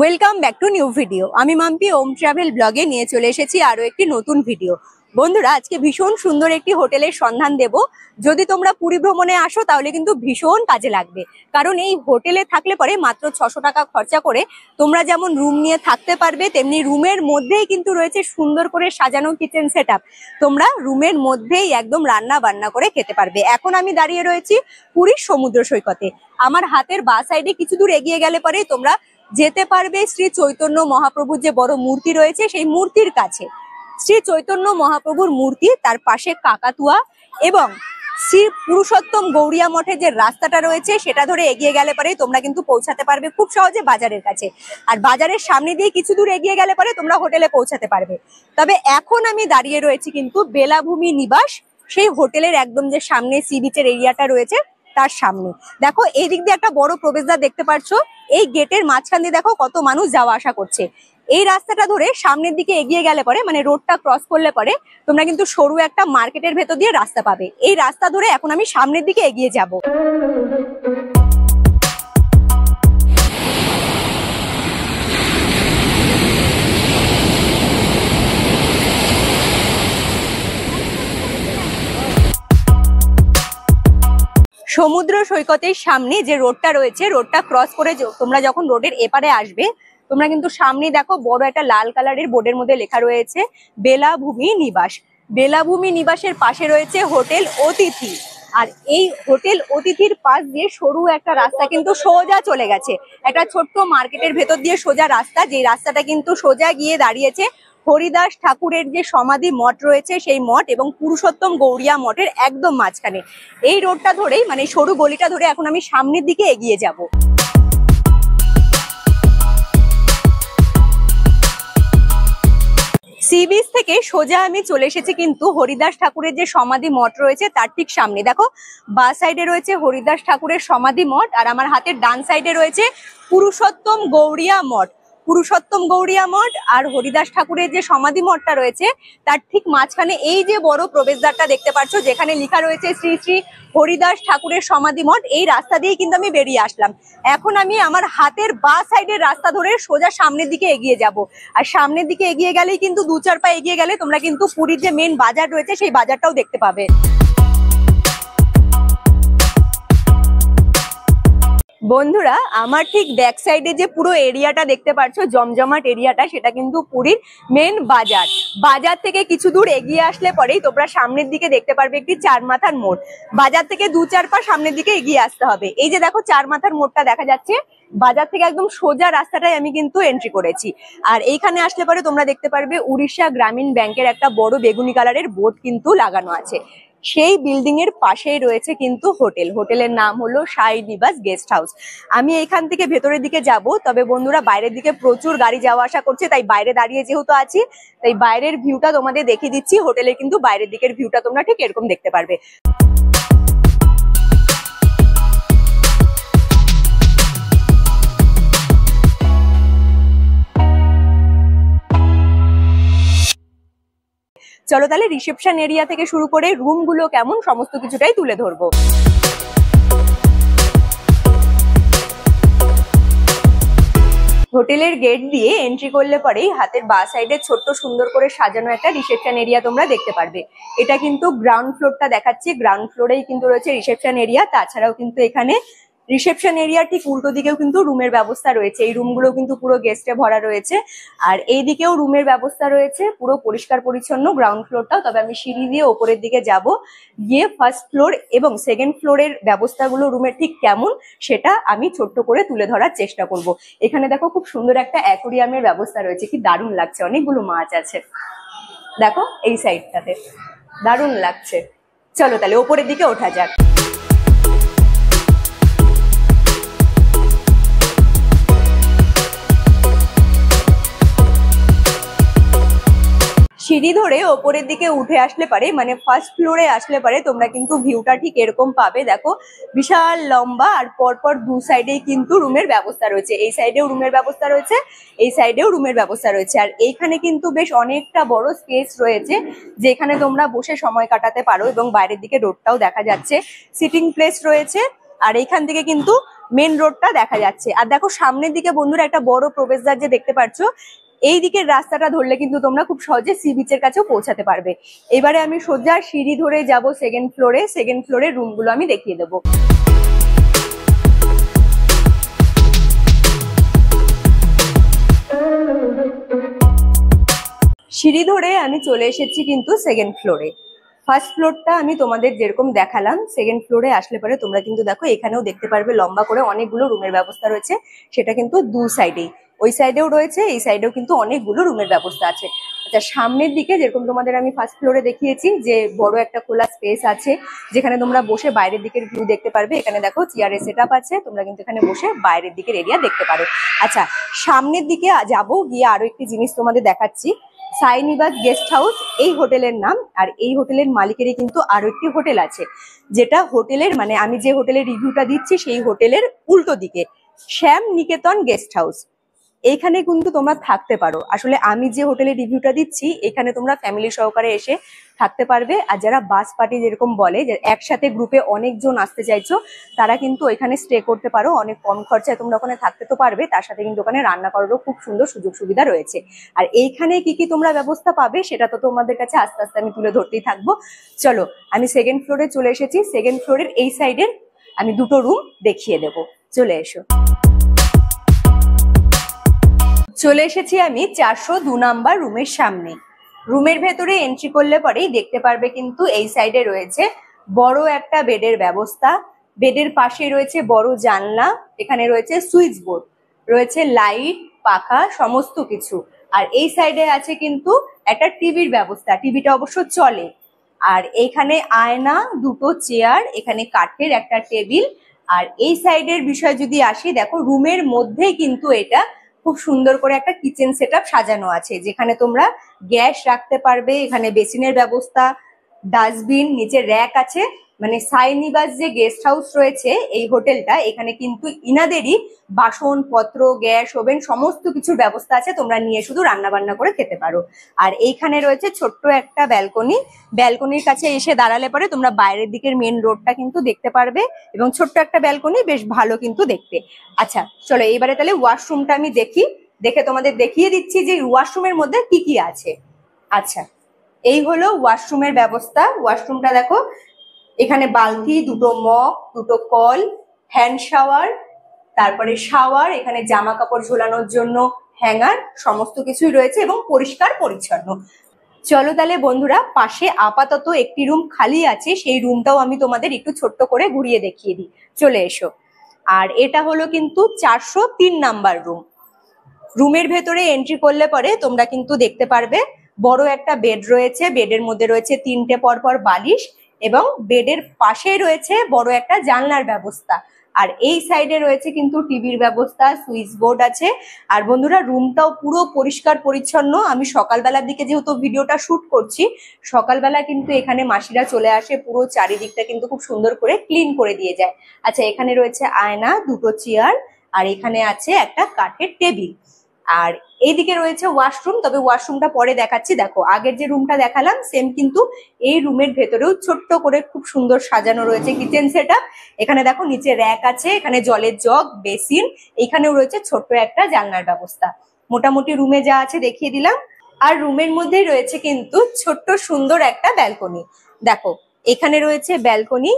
Welcome back to new video. আমি মাম্পি ওম travel ব্লগে নিয়ে চলে এসেছি আরো একটি নতুন ভিডিও। বন্ধুরা, আজকে ভীষণ সুন্দর একটি হোটেলের সন্ধান দেব। যদি তোমরা পুরী ভ্রমণে আসো তাহলে কিন্তু ভীষণ কাজে লাগবে, কারণ এই হোটেলে থাকলে পরে মাত্র 600 টাকা খরচা করে তোমরা যেমন রুম নিয়ে থাকতে পারবে, তেমনি রুমের মধ্যেই কিন্তু রয়েছে সুন্দর করে সাজানো কিচেন সেটআপ। তোমরা রুমের মধ্যেই একদম রান্না বান্না করে খেতে পারবে। এখন আমি দাঁড়িয়ে রয়েছি পুরীর সমুদ্র সৈকতে। আমার হাতের বাঁ সাইডে কিছু দূর এগিয়ে গেলে পরে তোমরা যেতে পারবে শ্রী চৈতন্য মহাপ্রভুর যে বড় মূর্তি রয়েছে সেই মূর্তির কাছে। শ্রী চৈতন্য মহাপ্রভুর মূর্তি, তার পাশে কাকাতুয়া এবং শ্রী পুরুষোত্তম গৌরিয়া মঠের যে রাস্তাটা রয়েছে সেটা ধরে এগিয়ে গেলে পরে তোমরা কিন্তু পৌঁছাতে পারবে খুব সহজে বাজারের কাছে। আর বাজারের সামনে দিয়ে কিছু দূর এগিয়ে গেলে পরে তোমরা হোটেলে পৌঁছাতে পারবে। তবে এখন আমি দাঁড়িয়ে রয়েছি কিন্তু বেলাভূমি নিবাস, সেই হোটেলের একদম যে সামনে সি বিচের এরিয়াটা রয়েছে তার সামনে। দেখো এই দিক দিয়ে একটা বড় প্রবেশদ্বার দেখতে পাচ্ছ। এই গেটের মাঝখান দিয়ে দেখো কত মানুষ যাওয়া আসা করছে। এই রাস্তাটা ধরে সামনের দিকে এগিয়ে গেলে পরে, মানে রোডটা ক্রস করলে পরে তোমরা কিন্তু সরু একটা মার্কেটের ভেতর দিয়ে রাস্তা পাবে। এই রাস্তা ধরে এখন আমি সামনের দিকে এগিয়ে যাব। সমুদ্র সৈকতের সামনে যে রোডটা রয়েছে, রোডটা ক্রস করে তোমরা যখন রোডের এপারে আসবে, তোমরা কিন্তু সামনে দেখো বড় একটা লাল কালারের বোর্ডের মধ্যে লেখা রয়েছে বেলাভূমি নিবাস। বেলাভূমি নিবাসের পাশে রয়েছে হোটেল অতিথি। আর এই হোটেল অতিথির পাশ দিয়ে সরু একটা রাস্তা কিন্তু সোজা চলে গেছে, একটা ছোট্ট মার্কেটের ভেতর দিয়ে সোজা রাস্তা, যে রাস্তাটা কিন্তু সোজা গিয়ে দাঁড়িয়েছে হরিদাস ঠাকুরের যে সমাধি মঠ রয়েছে সেই মঠ এবং পুরুষোত্তম গৌরিয়া মঠের একদম মাঝখানে। এই রোডটা ধরেই, মানে সরু গলিটা ধরে এখন আমি সামনের দিকে এগিয়ে যাব। সি বিচ থেকে সোজা আমি চলে এসেছি কিন্তু হরিদাস ঠাকুরের যে সমাধি মঠ রয়েছে তার ঠিক সামনে। দেখো বাঁ সাইডে রয়েছে হরিদাস ঠাকুরের সমাধি মঠ, আর আমার হাতের ডান সাইডে রয়েছে পুরুষোত্তম গৌরিয়া মঠ। পুরুষোত্তম গৌরিয়া মঠ আর হরিদাস ঠাকুরের যে সমাধি মঠটা রয়েছে তার ঠিক মাঝখানে এই যে বড় প্রবেশদ্বারটা দেখতে পাচ্ছ, যেখানে লেখা রয়েছে শ্রী শ্রী হরিদাস ঠাকুরের সমাধি মঠ, এই রাস্তা দিয়েই কিন্তু আমি বেরিয়ে আসলাম। এখন আমি আমার হাতের বাঁ সাইডের রাস্তা ধরে সোজা সামনের দিকে এগিয়ে যাব। আর সামনের দিকে এগিয়ে গেলেই কিন্তু 2-4 পা এগিয়ে গেলে তোমরা কিন্তু পুরীর যে মেন বাজার রয়েছে সেই বাজারটাও দেখতে পাবে। বন্ধুরা, আমার ঠিক ব্যাক সাইডে যে পুরো এরিয়াটা দেখতে পাচ্ছ, জমজমাট এরিয়াটা, সেটা কিন্তু পুরীর মেন বাজার। বাজার থেকে কিছু দূর এগিয়ে আসলে পরেই তোমরা সামনের দিকে দেখতে পারবে একটি চার মাথার মোড়। বাজার থেকে 2-4 পা সামনের দিকে এগিয়ে আসতে হবে। এই যে দেখো চার মাথার মোড়টা দেখা যাচ্ছে, বাজার থেকে একদম সোজা রাস্তাটাই আমি কিন্তু এন্ট্রি করেছি। আর এইখানে আসলে পরে তোমরা দেখতে পারবে উড়িষ্যা গ্রামীণ ব্যাংকের একটা বড় বেগুনি কালারের বোর্ড কিন্তু লাগানো আছে। সেই বিল্ডিং এর পাশেই রয়েছে কিন্তু হোটেল। হোটেলের নাম হলো সাই নিবাস গেস্ট হাউস। আমি এখান থেকে ভেতরের দিকে যাব, তবে বন্ধুরা বাইরের দিকে প্রচুর গাড়ি যাওয়া আসা করছে, তাই বাইরে দাঁড়িয়ে যেহেতু আছি তাই বাইরের ভিউটা তোমাদের দেখিয়ে দিচ্ছি। হোটেলের কিন্তু বাইরের দিকের ভিউটা তোমরা ঠিক এরকম দেখতে পারবে। চলো তাহলে রিসেপশন এরিয়া থেকে শুরু করে রুমগুলো কেমন সমস্ত কিছুটাই তুলে ধরবো। হোটেলের গেট দিয়ে এন্ট্রি করলে পরেই হাতের বাঁ সাইডে ছোট্ট সুন্দর করে সাজানো একটা রিসেপশন এরিয়া তোমরা দেখতে পারবে। এটা কিন্তু গ্রাউন্ড ফ্লোরটা দেখাচ্ছি, গ্রাউন্ড ফ্লোরেই কিন্তু রয়েছে রিসেপশন এরিয়া। তাছাড়াও কিন্তু এখানে রিসেপশন এরিয়া ঠিক উল্টো দিকেও কিন্তু রুমের ব্যবস্থা রয়েছে। এই রুমগুলো কিন্তু পুরো গেস্টে ভরা রয়েছে। আর এই দিকেও রুমের ব্যবস্থা রয়েছে, পুরো পরিষ্কার পরিচ্ছন্ন গ্রাউন্ড ফ্লোরটাও। তবে আমি সিঁড়ি দিয়ে ওপরের দিকে যাব, গিয়ে ফার্স্ট ফ্লোর এবং সেকেন্ড ফ্লোরের ব্যবস্থাগুলো রুমের ঠিক কেমন সেটা আমি ছোট্ট করে তুলে ধরার চেষ্টা করব। এখানে দেখো খুব সুন্দর একটা অ্যাকোরিয়ামের ব্যবস্থা রয়েছে, কি দারুণ লাগছে, অনেকগুলো মাছ আছে দেখো এই সাইডটাতে, দারুণ লাগছে। চলো তাহলে ওপরের দিকে ওঠা যাক। সিঁড়ি ধরে ওপরের দিকে উঠে আসলে পারে, মানে ফার্স্ট ফ্লোরে আসলে পারে তোমরা কিন্তু ভিউটা ঠিক এরকম পাবে। দেখো বিশাল লম্বা, আর পরপর দু সাইডেই কিন্তু রুমের ব্যবস্থা রয়েছে। এই সাইডেও রুমের ব্যবস্থা রয়েছে, এই সাইডেও রুমের ব্যবস্থা রয়েছে। আর এইখানে কিন্তু বেশ অনেকটা বড় স্পেস রয়েছে যেখানে তোমরা বসে সময় কাটাতে পারো, এবং বাইরের দিকে রোডটাও দেখা যাচ্ছে। সিটিং প্লেস রয়েছে, আর এইখান থেকে কিন্তু মেন রোডটা দেখা যাচ্ছে। আর দেখো সামনের দিকে বন্ধুরা একটা বড় প্রবেশদ্বার যে দেখতে পাচ্ছ, এই দিকের রাস্তাটা ধরলে কিন্তু তোমরা খুব সহজে সি বিচের কাছেও পৌঁছাতে পারবে। এবারে আমি সোজা সিঁড়ি ধরে যাব সেকেন্ড ফ্লোরে। সেকেন্ড ফ্লোরের রুমগুলো আমি দেখিয়ে দেবো। সিঁড়ি ধরে আমি চলে এসেছি কিন্তু সেকেন্ড ফ্লোরে। ফার্স্ট ফ্লোরটা আমি তোমাদের যেরকম দেখালাম, সেকেন্ড ফ্লোরে আসলে পরে তোমরা কিন্তু দেখো এখানেও দেখতে পারবে লম্বা করে অনেকগুলো রুমের ব্যবস্থা রয়েছে। সেটা কিন্তু দু সাইডেই, ওই সাইডেও রয়েছে, এই সাইডেও কিন্তু অনেকগুলো রুমের ব্যবস্থা আছে। আচ্ছা, সামনের দিকে যেরকম তোমাদের আমি ফার্স্ট ফ্লোরে দেখিয়েছি যে বড় একটা খোলা স্পেস আছে যেখানে তোমরা বসে বাইরের দিকের ভিউ দেখতে পারবে। এখানে দেখো চেয়ারের সেটআপ আছে, তোমরা কিন্তু এখানে বসে বাইরের দিকের এরিয়া দেখতে পারো। আচ্ছা, সামনের দিকে যাবো, গিয়ে আরো একটি জিনিস তোমাদের দেখাচ্ছি। সাই নিবাস গেস্ট হাউস এই হোটেলের নাম। আর এই হোটেলের মালিকেরই কিন্তু আরো একটি হোটেল আছে, যেটা হোটেলের মানে আমি যে হোটেলের রিভিউটা দিচ্ছি সেই হোটেলের উল্টো দিকে শ্যাম নিকেতন গেস্ট হাউস। এইখানে কিন্তু তোমরা থাকতে পারো। আসলে আমি যে হোটেলের রিভিউটা দিচ্ছি এখানে তোমরা ফ্যামিলি সহকারে এসে থাকতে পারবে। আর যারা বাস পার্টি যেরকম বলে যে একসাথে গ্রুপে অনেকজন আসতে চাইছো, তারা কিন্তু এখানে স্টে করতে পারো। অনেক কম খরচায় তোমরা ওখানে থাকতে তো পারবে, তার সাথে কিন্তু ওখানে রান্না করারও খুব সুন্দর সুযোগ সুবিধা রয়েছে। আর এইখানে কি কি তোমরা ব্যবস্থা পাবে সেটা তো তোমাদের কাছে আস্তে আস্তে আমি তুলে ধরতেই থাকবো। চলো, আমি সেকেন্ড ফ্লোরে চলে এসেছি। সেকেন্ড ফ্লোরের এই সাইডের আমি দুটো রুম দেখিয়ে দেবো, চলে এসো। চলে এসেছি আমি 402 নাম্বার রুমের সামনে। রুমের ভেতরে এন্ট্রি করলে পরেই দেখতে পারবে কিন্তু এই সাইডে রয়েছে বড় একটা বেডের ব্যবস্থা। বেডের পাশে রয়েছে বড় জানলা, এখানে রয়েছে সুইচ বোর্ড, রয়েছে লাইট, পাখা, সমস্ত কিছু। আর এই সাইডে আছে কিন্তু একটা টিভির ব্যবস্থা, টিভিটা অবশ্য চলে। আর এইখানে আয়না, দুটো চেয়ার, এখানে কাঠের একটা টেবিল। আর এই সাইডের বিষয় যদি আসি, দেখো রুমের মধ্যেই কিন্তু এটা খুব সুন্দর করে একটা কিচেন সেটআপ সাজানো আছে, যেখানে তোমরা গ্যাস রাখতে পারবে। এখানে বেসিনের ব্যবস্থা, ডাস্টবিন, নিচে র্যাক আছে। মানে সাই নিবাস যে গেস্ট হাউস রয়েছে এই হোটেলটা, এখানে কিন্তু ইনাদেরই বাসনপত্র, গ্যাস, ওভেন সমস্ত কিছুর ব্যবস্থা আছে। তোমরা নিয়ে শুধু রান্না বান্না করে খেতে পারো। আর এইখানে রয়েছে ছোট্ট একটা ব্যালকনি। ব্যালকনির কাছে এসে দাঁড়ালে পরে তোমরা বাইরের দিকের মেন রোডটা কিন্তু দেখতে পারবে, এবং ছোট্ট একটা ব্যালকনি, বেশ ভালো কিন্তু দেখতে। আচ্ছা চলো, এইবারে তাহলে ওয়াশরুমটা আমি দেখে তোমাদের দেখিয়ে দিচ্ছি যে ওয়াশরুমের মধ্যে কি কি আছে। আচ্ছা, এই হলো ওয়াশরুমের ব্যবস্থা। ওয়াশরুমটা দেখো, এখানে বালতি, দুটো মগ, দুটো কল, হ্যান্ড শাওয়ার, তারপরে শাওয়ার, এখানে জামা কাপড় ঝোলানোর জন্য হ্যাঙ্গার, সমস্ত কিছুই রয়েছে এবং পরিষ্কার পরিচ্ছন্ন। চলো তাহলে বন্ধুরা, পাশে আপাতত একটি রুম খালি আছে, সেই রুমটাও আমি তোমাদের একটু ছোট্ট করে ঘুরিয়ে দেখিয়ে দিই, চলে এসো। আর এটা হলো কিন্তু 403 নাম্বার রুম। রুমের ভেতরে এন্ট্রি করলে পরে তোমরা কিন্তু দেখতে পারবে বড় একটা বেড রয়েছে। বেডের মধ্যে রয়েছে 3টে পরপর বালিশ, এবং বেডের পাশে রয়েছে বড় একটা জানলার ব্যবস্থা। আর এই সাইডে রয়েছে কিন্তু টিভির ব্যবস্থা, সুইচ বোর্ড আছে। আর বন্ধুরা, রুমটাও পুরো পরিষ্কার পরিচ্ছন্ন। আমি সকালবেলার দিকে যেহেতু ভিডিওটা শুট করছি, সকালবেলা কিন্তু এখানে মাসিরা চলে আসে, পুরো চারিদিকটা কিন্তু খুব সুন্দর করে ক্লিন করে দিয়ে যায়। আচ্ছা, এখানে রয়েছে আয়না, দুটো চেয়ার, আর এখানে আছে একটা কাঠের টেবিল। আর এইদিকে রয়েছে ওয়াশরুম, তবে ওয়াশরুমটা পরে দেখাচ্ছি। দেখো, আগের যে রুমটা দেখালাম সেম কিন্তু এই রুমের ভেতরেও ছোট্ট করে খুব সুন্দর সাজানো রয়েছে কিচেন সেটআপ। এখানে দেখো নিচে র্যাক আছে, এখানে জলের জগ, বেসিন, এখানেও রয়েছে ছোট্ট একটা জানলার ব্যবস্থা। মোটামুটি রুমে যা আছে দেখিয়ে দিলাম। আর রুমের মধ্যেই রয়েছে কিন্তু ছোট্ট সুন্দর একটা ব্যালকনি। দেখো, এখানে রয়েছে ব্যালকনি,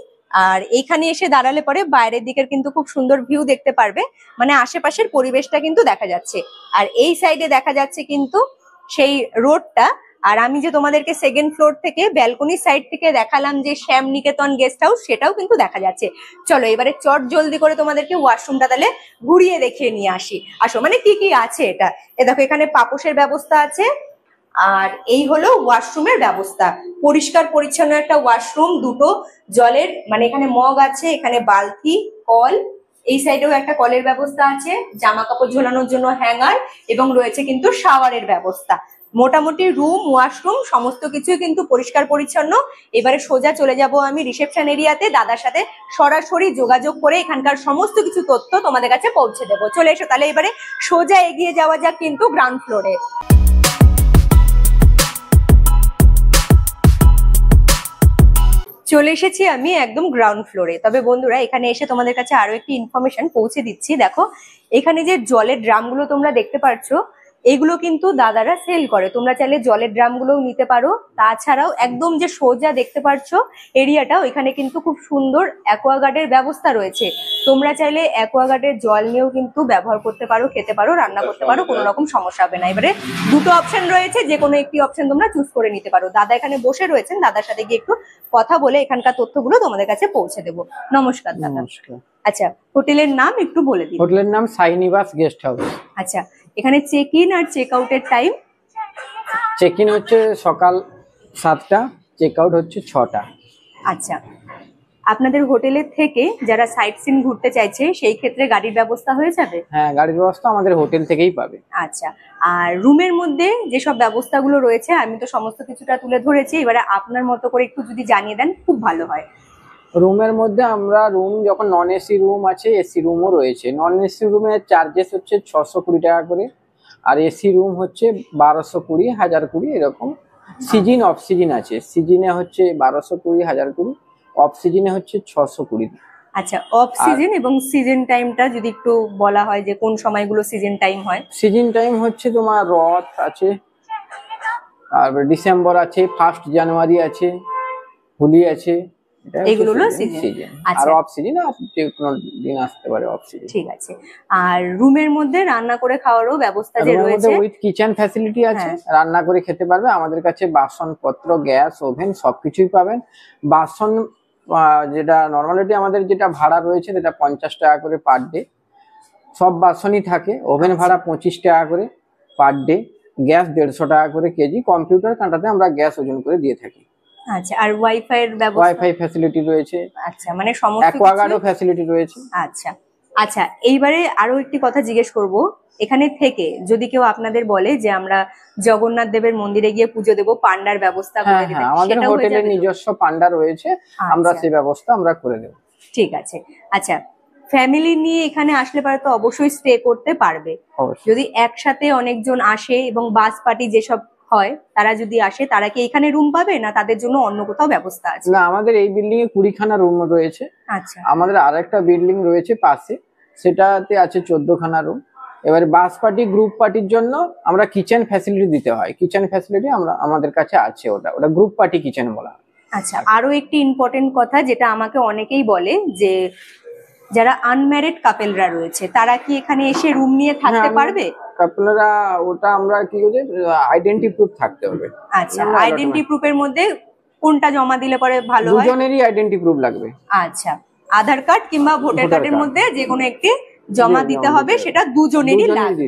আর এখানে এসে দাঁড়ালে পরে বাইরের দিকের কিন্তু খুব সুন্দর ভিউ দেখতে পারবে, মানে আশেপাশের পরিবেশটা কিন্তু দেখা যাচ্ছে। আর এই সাইডে দেখা যাচ্ছে কিন্তু সেই রোডটা। আর আমি যে তোমাদেরকে সেকেন্ড ফ্লোর থেকে ব্যালকনি সাইড থেকে দেখালাম যে শ্যাম নিকেতন গেস্ট হাউস, সেটাও কিন্তু দেখা যাচ্ছে। চলো এবারে চট জলদি করে তোমাদেরকে ওয়াশরুমটা তাহলে ঘুরিয়ে দেখিয়ে নিয়ে আসি। আসো, মানে কি কি আছে এটা। এ দেখো, এখানে পাপোশের ব্যবস্থা আছে। আর এই হলো ওয়াশরুমের ব্যবস্থা, পরিষ্কার পরিচ্ছন্ন একটা ওয়াশরুম। দুটো জলের মানে এখানে মগ আছে, এখানে বালতি, কল, এই সাইডেও একটা কলের ব্যবস্থা আছে, জামা কাপড় ঝোলানোর জন্য হ্যাঙ্গার, এবং রয়েছে কিন্তু শাওয়ারের ব্যবস্থা। মোটামুটি রুম, ওয়াশরুম সমস্ত কিছুই কিন্তু পরিষ্কার পরিচ্ছন্ন। এবারে সোজা চলে যাব আমি রিসেপশন এরিয়াতে, দাদার সাথে সরাসরি যোগাযোগ করে এখানকার সমস্ত কিছু তথ্য তোমাদের কাছে পৌঁছে দেবো। চলে এসো তাহলে, এবারে সোজা এগিয়ে যাওয়া যাক কিন্তু গ্রাউন্ড ফ্লোরে। চলে এসেছি আমি একদম গ্রাউন্ড ফ্লোরে। তবে বন্ধুরা এখানে এসে তোমাদের কাছে আরো একটি ইনফরমেশন পৌঁছে দিচ্ছি। দেখো এখানে যে জলের ড্রামগুলো তোমরা দেখতে পাচ্ছ, এগুলো কিন্তু দাদারা সেল করে। তোমরা চাইলে জলের ড্রামগুলোও নিতে পারো। তাছাড়াও একদম যে সোজা দেখতে পাচ্ছ এরিয়াটা, ওইখানে কিন্তু খুব সুন্দর অ্যাকোয়াগার্ডের ব্যবস্থা রয়েছে। তোমরা চাইলে অ্যাকোয়াগার্ডের জল নিয়েও কিন্তু ব্যবহার করতে পারো, খেতে পারো, রান্না করতে পারো, কোনো রকম সমস্যা হবে না। এবারে দুটো অপশন রয়েছে, যে কোনো একটি অপশন তোমরা চুজ করে নিতে পারো। দাদা এখানে বসে রয়েছেন, দাদার সাথে গিয়ে একটু কথা বলে এখানকার তথ্যগুলো তোমাদের কাছে পৌঁছে দেবো। নমস্কার দাদা। নমস্কার। আচ্ছা, হোটেলের নাম একটু বলে দিন। হোটেলের নাম সাইনিবাস গেস্ট হাউস। আচ্ছা, এখানে চেক ইন আর চেক আউটের টাইম? চেক ইন হচ্ছে সকাল 7টা, চেক আউট হচ্ছে 6টা। আচ্ছা, আপনাদের হোটেলের থেকে যারা সাইট সিন ঘুরতে চাইছে সেই ক্ষেত্রে গাড়ির ব্যবস্থা হয়ে যাবে? হ্যাঁ, গাড়ির ব্যবস্থা আমাদের হোটেল থেকেই পাবে। আচ্ছা, আর রুমের মধ্যে যেসব ব্যবস্থাগুলো রয়েছে আমি তো সমস্ত কিছুটা তুলে ধরেছি, এবারে আপনার মতো করে একটু যদি জানিয়ে দেন খুব ভালো হয়। রুমের মধ্যে আমরা রুম যখন নন এসি রুম আছে, এসি রুমও রয়েছে। নন এসি রুমের চার্জেস হচ্ছে 620 টাকা করে, আর এসি রুম হচ্ছে 1220, 1020 এরকম। সিজন অফ সিজন আছে, সিজনে হচ্ছে 1220, 1020, অফ সিজনে হচ্ছে 620। আচ্ছা, অফ সিজন এবং সিজন টাইমটা যদি একটু বলা হয় যে কোন সময়গুলো সিজন টাইম হয়? সিজন টাইম হচ্ছে তোমার রথ আছে, তারপরে ডিসেম্বর আছে, 1 জানুয়ারি আছে, হোলি আছে, এগুলো হলো সিজন। আর অফ সিজন যে কোনো দিন আসতে পারে অফ সিজন। ঠিক আছে। আর রুমের মধ্যে রান্না করে খাওয়ারও ব্যবস্থা যে রয়েছে, উইথ কিচেন ফ্যাসিলিটি আছে, রান্না করে খেতে পারবে। আমাদের কাছে বাসনপত্র, গ্যাস, ওভেন সবকিছুই পাবেন। বাসন যেটা নর্মালিটি আমাদের যেটা ভাড়া রয়েছে সেটা 50 টাকা করে পার ডে, সব বাসনই থাকে। ওভেন ভাড়া 25 টাকা করে পার ডে, গ্যাস 150 টাকা করে কেজি। কম্পিউটার কাঁটাতে আমরা গ্যাস ওজন করে দিয়ে থাকি। আচ্ছা, আর ওয়াইফাই এর ব্যবস্থা? ওয়াইফাই ফ্যাসিলিটি রয়েছে। আচ্ছা, মানে সমস্ত অ্যাকোয়াগার্ডও ফ্যাসিলিটি রয়েছে। আচ্ছা আচ্ছা, এইবারে আরো একটি কথা জিজ্ঞেস করব। এখানে থেকে যদি কেউ আপনাদের বলে যে আমরা জগন্নাথ দেবের মন্দিরে গিয়ে পুজো দেবো, পান্ডার ব্যবস্থা করে দিতে, আমাদের হোটেলের নিজস্ব পান্ডা রয়েছে, আমরা সেই ব্যবস্থা আমরা করে দেব। ঠিক আছে। আচ্ছা, ফ্যামিলি নিয়ে এখানে আসলে পরে তো অবশ্যই স্টে করতে পারবে। যদি একসাথে অনেকজন আসে এবং বাস পার্টি যেসব হয় তারা যদি আসে, তারা কি এখানে রুম পাবে না তাদের জন্য অন্য কোথাও ব্যবস্থা আছে? না, আমাদের এই বিল্ডিং এ 20খানা রুম রয়েছে। আচ্ছা, আমাদের আরেকটা বিল্ডিং রয়েছে পাশে, সেটাতে আছে 14খানা রুম। এবারে বাস পার্টি, গ্রুপ পার্টির জন্য আমরা কিচেন ফ্যাসিলিটি দিতে হয়। কিচেন ফ্যাসিলিটি আমাদের কাছে আছে, ওটা গ্রুপ পার্টি কিচেন বলা হয়। আচ্ছা, আরো একটি ইম্পর্টেন্ট কথা যেটা আমাকে অনেকেই বলে যে যারা আনম্যারিড কাপেলরা রয়েছে তারা কি এখানে এসে রুম নিয়ে থাকতে পারবে? কাপেলরা ওটা আমরা কি বলি, আইডেন্টি প্রুফ থাকতে হবে। আচ্ছা, আইডেন্টি প্রুফের মধ্যে কোনটা জমা দিলে পরে ভালো হয়? দুজনেরই আইডেন্টি প্রুফ লাগবে। আচ্ছা, আধার কার্ড কিংবা ভোটার কার্ডের মধ্যে যে কোনো একটি জমা দিতে হবে, সেটা দুজনেরই লাগবে।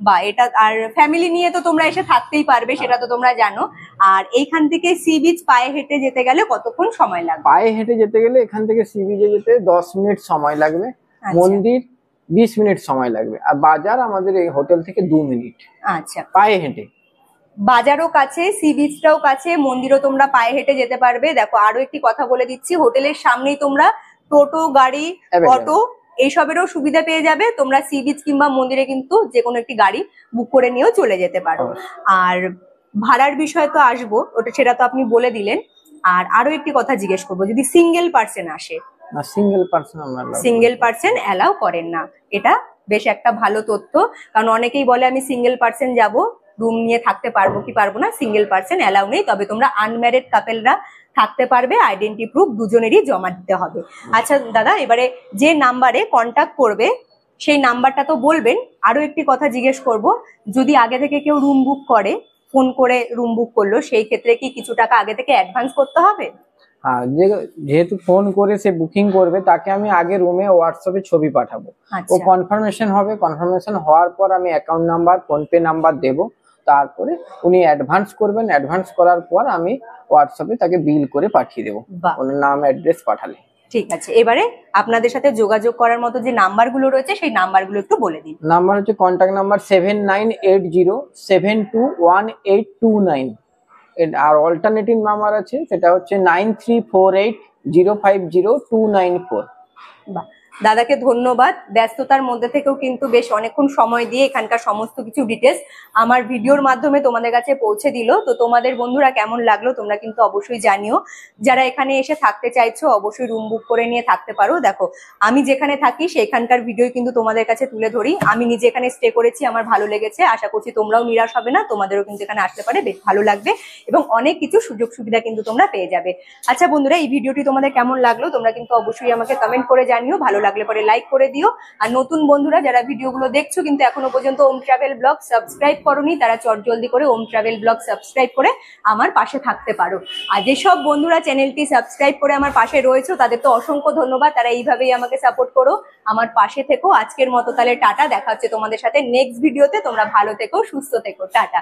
বা এটা আর ফ্যামিলি নিয়ে তো তোমরা এসে থাকতেই পারবে, সেটা তো তোমরা জানো। আর এইখান থেকে সি বিচ পায়ে হেঁটে যেতে গেলে কতক্ষণ সময় লাগবে? পায়ে হেঁটে যেতে গেলে এখান থেকে সি বিচে যেতে 10 মিনিট সময় লাগবে। মন্দির 20 মিনিট সময় লাগবে, আর বাজার আমাদের এই হোটেল থেকে 2 মিনিট। আচ্ছা, পায়ে হেঁটে। বাজারও কাছে, সি বিচটাও কাছে, মন্দিরও তোমরা পায়ে হেঁটে যেতে পারবে। দেখো আরো একটি কথা বলে দিচ্ছি, হোটেলের সামনেই তোমরা টোটো, গাড়ি, অটো এইসবেরও সুবিধা পেয়ে যাবে। তোমরা সি বিচ কিংবা মন্দিরে কিন্তু যে কোনো একটি গাড়ি বুক করে নিয়েও চলে যেতে পারো। আর ভাড়ার বিষয় তো আসবো, সেটা তো আপনি বলে দিলেন। আর আরো একটি কথা জিজ্ঞেস করবো, যদি সিঙ্গেল পার্সন আসে? সিঙ্গেল পার্সন অ্যালাউ করেন না, এটা বেশ একটা ভালো তথ্য। কারণ অনেকেই বলে আমি সিঙ্গেল পার্সন যাব, রুম নিয়ে থাকতে পারবো কি পারবো না। সিঙ্গেল পার্সন অ্যালাউ নেই, তবে তোমরা আনম্যারিড কাপেলরা থাকতে পারবে। আইডেন্টি প্রুফ দুজনেরই জমা দিতে হবে। আচ্ছা দাদা, এবারে যে নাম্বারে কন্ট্যাক্ট করবে সেই নাম্বারটা তো বলবেন। আরো একটি কথা জিজ্ঞেস করব, যদি আগে থেকে কেউ রুম বুক করে, ফোন করে রুম বুক করলো, সেই ক্ষেত্রে কি কিছু টাকা আগে থেকে অ্যাডভান্স করতে হবে? যেহেতু ফোন করে সে বুকিং করবে, তাকে আমি আগে রুমে হোয়াটসঅ্যাপে ছবি পাঠাবো। ও কনফার্মেশন হবে, কনফার্মেশন হওয়ার পর আমি অ্যাকাউন্ট নাম্বার, ফোনপে নাম্বার দেব। তারপরে উনি অ্যাডভান্স করবেন, অ্যাডভান্স করার পর আমি হোয়াটসঅ্যাপে তাকে বিল করে পাঠিয়ে দেবো, ওনার নাম অ্যাড্রেস পাঠালে। ঠিক আছে, এবারে আপনাদের সাথে যোগাযোগ করার মতো যে নাম্বারগুলো রয়েছে সেই নাম্বারগুলো একটু বলে দিন। নাম্বার হচ্ছে কন্ট্যাক্ট নাম্বার 7980721829। আর অল্টারনেটিভ নাম্বার আছে, সেটা হচ্ছে 9348050294। দাদাকে ধন্যবাদ, ব্যস্ততার মধ্যে থেকেও কিন্তু বেশ অনেকক্ষণ সময় দিয়ে এখানকার সমস্ত কিছু ডিটেলস আমার ভিডিওর মাধ্যমে তোমাদের কাছে পৌঁছে দিল। তো তোমাদের বন্ধুরা কেমন লাগলো তোমরা কিন্তু অবশ্যই জানিও। যারা এখানে এসে থাকতে চাইছো অবশ্যই রুম বুক করে নিয়ে থাকতে পারো। দেখো আমি যেখানে থাকি সেখানকার ভিডিও কিন্তু তোমাদের কাছে তুলে ধরি। আমি নিজে এখানে স্টে করেছি, আমার ভালো লেগেছে, আশা করছি তোমরাও নিরাশ হবে না, তোমাদেরও কিন্তু এখানে আসতে পারে, বেশ ভালো লাগবে এবং অনেক কিছু সুযোগ সুবিধা কিন্তু তোমরা পেয়ে যাবে। আচ্ছা বন্ধুরা, এই ভিডিওটি তোমাদের কেমন লাগলো তোমরা কিন্তু অবশ্যই আমাকে কমেন্ট করে জানিও, ভালো লাগলে পরে লাইক করে দিও। আর নতুন বন্ধুরা যারা ভিডিওগুলো দেখছো কিন্তু এখনো পর্যন্ত ওম ট্রাভেল ব্লগ সাবস্ক্রাইব করোনি, তারা চটজলদি করে ওম ট্রাভেল ব্লগ সাবস্ক্রাইব করে আমার পাশে থাকতে পারো। আর যেসব বন্ধুরা চ্যানেলটি সাবস্ক্রাইব করে আমার পাশে রয়েছে তাদের তো অসংখ্য ধন্যবাদ, তারা এইভাবেই আমাকে সাপোর্ট করো, আমার পাশে থেকো। আজকের মতো তাহলে টাটা, দেখা হচ্ছে তোমাদের সাথে নেক্সট ভিডিওতে। তোমরা ভালো থেকো, সুস্থ থেকো, টাটা।